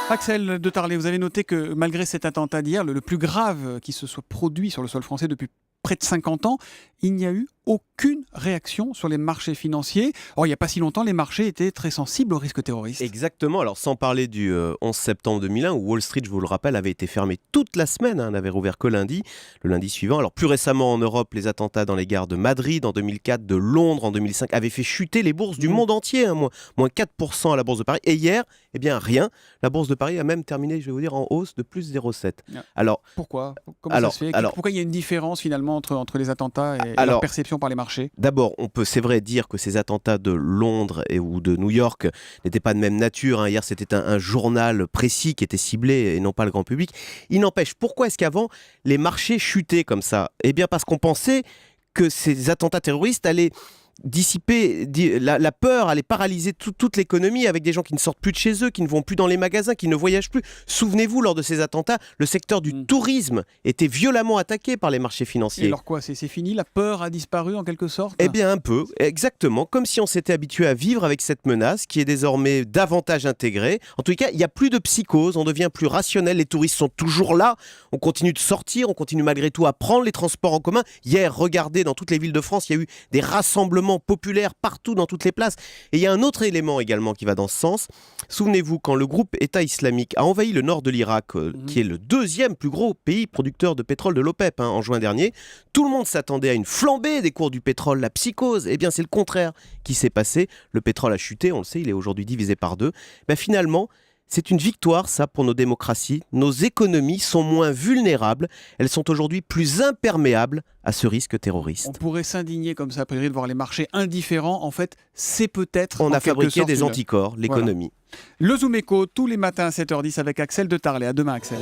Axel de Tarlet, vous avez noté que malgré cet attentat d'hier, le plus grave qui se soit produit sur le sol français depuis près de 50 ans, il n'y a eu aucune réaction sur les marchés financiers. Or, il n'y a pas si longtemps, les marchés étaient très sensibles au risque terroriste. Exactement, alors sans parler du 11 septembre 2001 où Wall Street, je vous le rappelle, avait été fermé toute la semaine, n'avait rouvert que lundi, le lundi suivant. Alors plus récemment en Europe, les attentats dans les gares de Madrid en 2004, de Londres en 2005 avaient fait chuter les bourses du monde entier, moins 4% à la bourse de Paris. Et hier, rien, la bourse de Paris a même terminé, je vais vous dire, en hausse de plus 0,7. Alors, pourquoi ? Comment ça se fait ? Pourquoi il y a une différence finalement entre les attentats et leur perception par les marchés ? D'abord, on peut, c'est vrai, dire que ces attentats de Londres ou de New York n'étaient pas de même nature. Hier, c'était un journal précis qui était ciblé et non pas le grand public. Il n'empêche, pourquoi est-ce qu'avant, les marchés chutaient comme ça ? Eh bien, parce qu'on pensait que ces attentats terroristes allaient dissiper, la peur allait paralyser toute l'économie avec des gens qui ne sortent plus de chez eux, qui ne vont plus dans les magasins, qui ne voyagent plus. Souvenez-vous, lors de ces attentats, le secteur du tourisme était violemment attaqué par les marchés financiers. Et alors quoi, c'est fini ? La peur a disparu en quelque sorte ? Eh bien un peu, exactement, comme si on s'était habitué à vivre avec cette menace qui est désormais davantage intégrée. En tout cas, il n'y a plus de psychose, on devient plus rationnel, les touristes sont toujours là, on continue de sortir, on continue malgré tout à prendre les transports en commun. Hier, regardez, dans toutes les villes de France, il y a eu des rassemblements populaire partout dans toutes les places. Et il y a un autre élément également qui va dans ce sens. Souvenez-vous, quand le groupe État islamique a envahi le nord de l'Irak, qui est le deuxième plus gros pays producteur de pétrole de l'OPEP en juin dernier, tout le monde s'attendait à une flambée des cours du pétrole, la psychose. Eh bien, c'est le contraire qui s'est passé. Le pétrole a chuté, on le sait, il est aujourd'hui divisé par 2. Finalement, c'est une victoire, ça, pour nos démocraties. Nos économies sont moins vulnérables. Elles sont aujourd'hui plus imperméables à ce risque terroriste. On pourrait s'indigner comme ça, a priori, de voir les marchés indifférents. En fait, c'est peut-être... On a fabriqué des anticorps, l'économie. Voilà. Le Zoom Echo, tous les matins à 7h10 avec Axel de Tarlet. À demain, Axel.